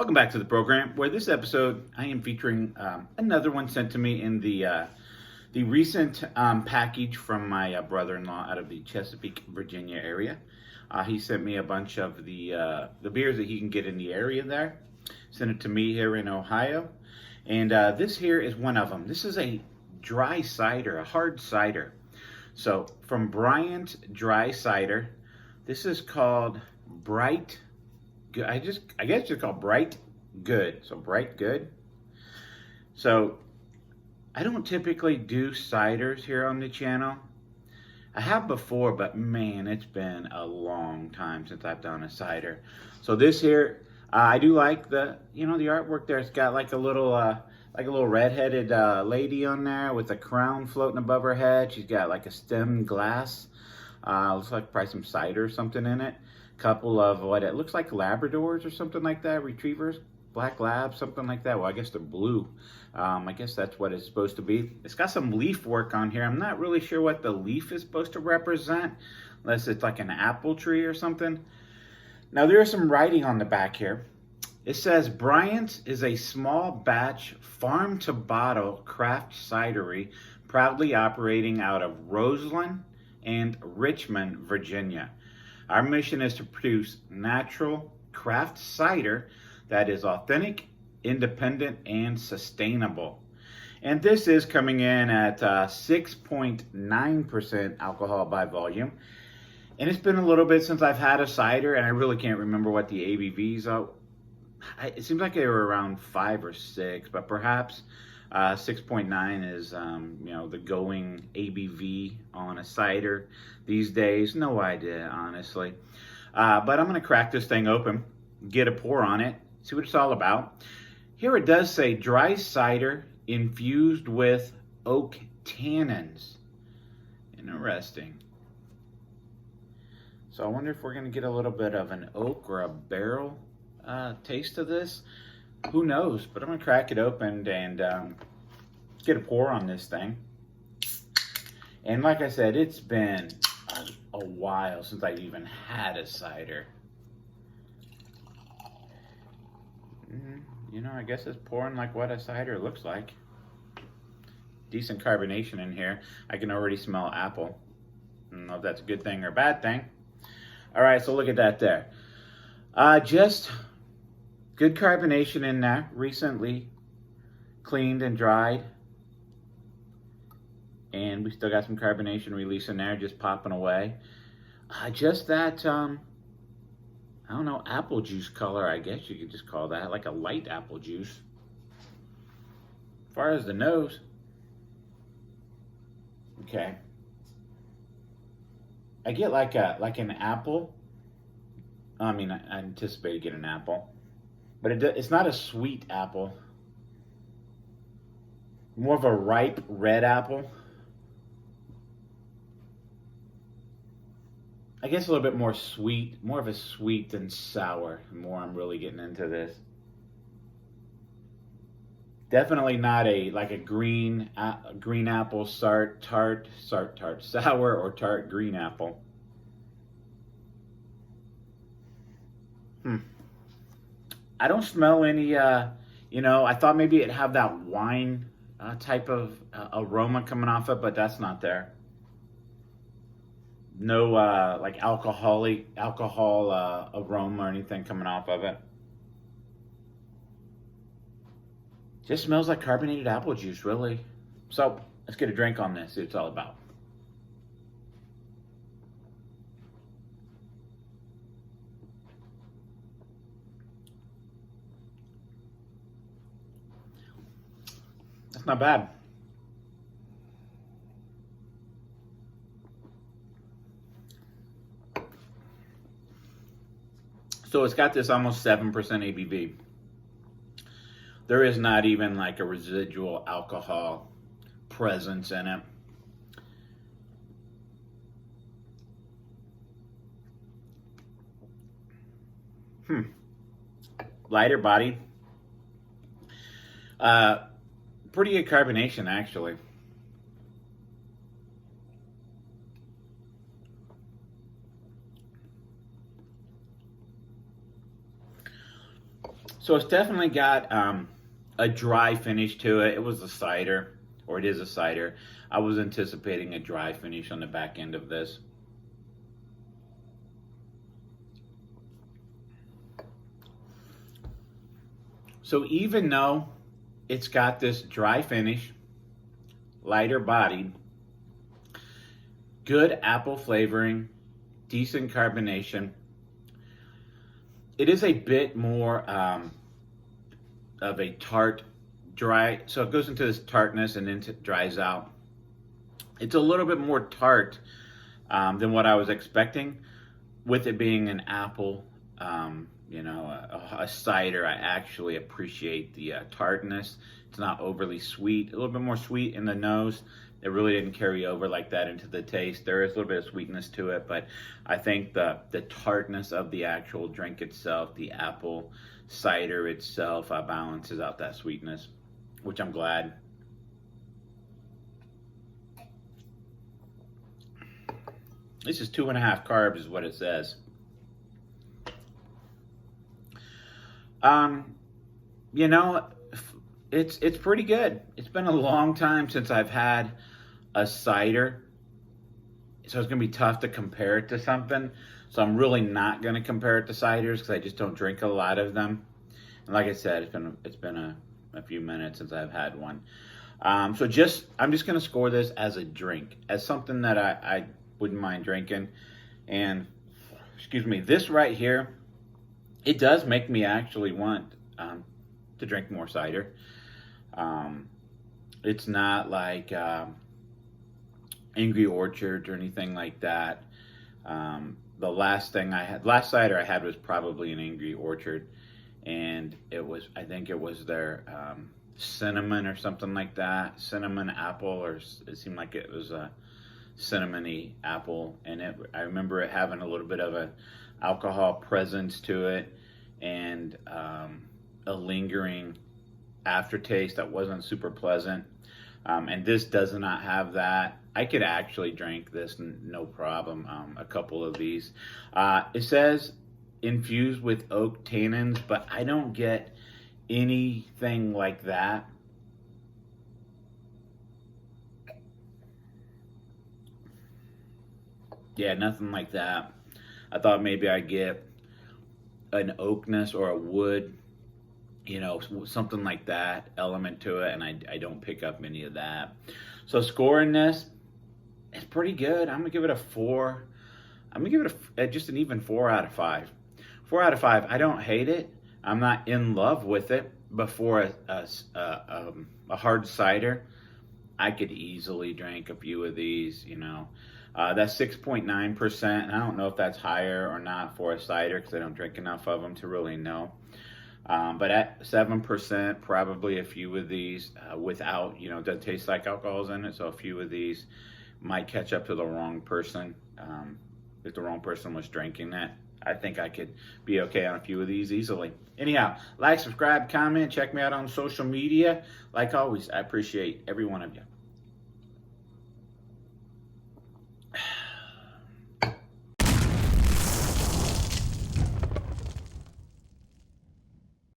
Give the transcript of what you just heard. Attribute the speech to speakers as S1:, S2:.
S1: Welcome back to the program, where this episode I am featuring another one sent to me in the recent package from my brother-in-law out of the Chesapeake, Virginia area. He sent me a bunch of the beers that he can get in the area there. Sent it to me here in Ohio, and this here is one of them. This is a dry cider, a hard cider. So from Bryant Dry Cider, this is called Brite. I guess it's called Brite Good. So Brite Good. So I don't typically do ciders here on the channel. I have before, but man, it's been a long time since I've done a cider. So this here, I do like the artwork there. It's got like a little redheaded lady on there with a crown floating above her head. She's got like a stemmed glass. Looks like probably some cider or something in it. Couple of what it looks like Labradors or something like that, retrievers, black labs, something like that. Well, I guess they're blue. I guess that's what it's supposed to be. It's got some leaf work on here. I'm not really sure what the leaf is supposed to represent, unless it's like an apple tree or something. Now there is some writing on the back here. It says Bryant is a small batch farm to bottle craft cidery, proudly operating out of Roseland and Richmond, Virginia. Our mission is to produce natural craft cider that is authentic, independent, and sustainable. And this is coming in at 6.9% alcohol by volume. And it's been a little bit since I've had a cider, and I really can't remember what the ABVs are. It seems like they were around 5 or 6, but perhaps 6.9 is the going ABV on a cider these days. No idea, honestly. But I'm going to crack this thing open, get a pour on it, see what it's all about. Here it does say dry cider infused with oak tannins. Interesting. So I wonder if we're going to get a little bit of an oak or a barrel taste of this. Who knows? But I'm going to crack it open and get a pour on this thing. And like I said, it's been a while since I've even had a cider. I guess it's pouring like what a cider looks like. Decent carbonation in here. I can already smell apple. I don't know if that's a good thing or a bad thing. All right, so look at that there. Just good carbonation in there. Recently cleaned and dried. And we still got some carbonation release in there, just popping away. Just that, I don't know, apple juice color, I guess you could just call that, like a light apple juice. As far as the nose, okay. I get like an apple. I mean, I anticipate to get an apple, but it's not a sweet apple. More of a ripe red apple. I guess a little bit more sweet, more of a sweet than sour. The more I'm really getting into this. Definitely not a green apple tart sour or tart green apple. I don't smell any. I thought maybe it'd have that wine type of aroma coming off it, but that's not there. No like alcohol aroma or anything coming off of it. Just smells like carbonated apple juice, really. So let's get a drink on this, see what it's all about. That's not bad. So it's got this almost 7% ABV. There is not even like a residual alcohol presence in it. Lighter body. Pretty good carbonation, actually. So it's definitely got a dry finish to it. It was a cider, or it is a cider. I was anticipating a dry finish on the back end of this. So even though it's got this dry finish, lighter bodied, good apple flavoring, decent carbonation, it is a bit more of a tart, dry. So it goes into this tartness and then it dries out. It's a little bit more tart than what I was expecting, with it being an apple. A cider, I actually appreciate the tartness. It's not overly sweet, a little bit more sweet in the nose. It really didn't carry over like that into the taste. There is a little bit of sweetness to it, but I think the tartness of the actual drink itself, the apple cider itself, balances out that sweetness, which I'm glad. This is 2.5 carbs is what it says. It's pretty good. It's been a long time since I've had a cider, so it's gonna be tough to compare it to something. So I'm really not gonna compare it to ciders because I just don't drink a lot of them. And like I said, it's been a few minutes since I've had one. I'm just gonna score this as a drink, as something that I wouldn't mind drinking. And excuse me, this right here, it does make me actually want to drink more cider. It's not like Angry Orchard or anything like that. The last cider I had was probably an Angry Orchard, and I think it was their cinnamon or something like that, cinnamon apple, or it seemed like it was a cinnamony apple, and I remember it having a little bit of an alcohol presence to it, and a lingering aftertaste that wasn't super pleasant. And this does not have that. I could actually drink this no problem, a couple of these. It says infused with oak tannins, but I don't get anything like that. Yeah, nothing like that. I thought maybe I'd get an oakness or a wood, something like that element to it, and I don't pick up any of that. So scoring this, it's pretty good. I'm gonna give it a 4. I'm gonna give it just an even 4 out of 5. 4 out of 5. I don't hate it. I'm not in love with it, but for a hard cider, I could easily drink a few of these. That's 6.9%. I don't know if that's higher or not for a cider because I don't drink enough of them to really know. But at 7%, probably a few of these without, it doesn't taste like alcohol's in it. So a few of these might catch up to the wrong person. If the wrong person was drinking it, I think I could be okay on a few of these easily. Anyhow, like, subscribe, comment, check me out on social media. Like always, I appreciate every one of you.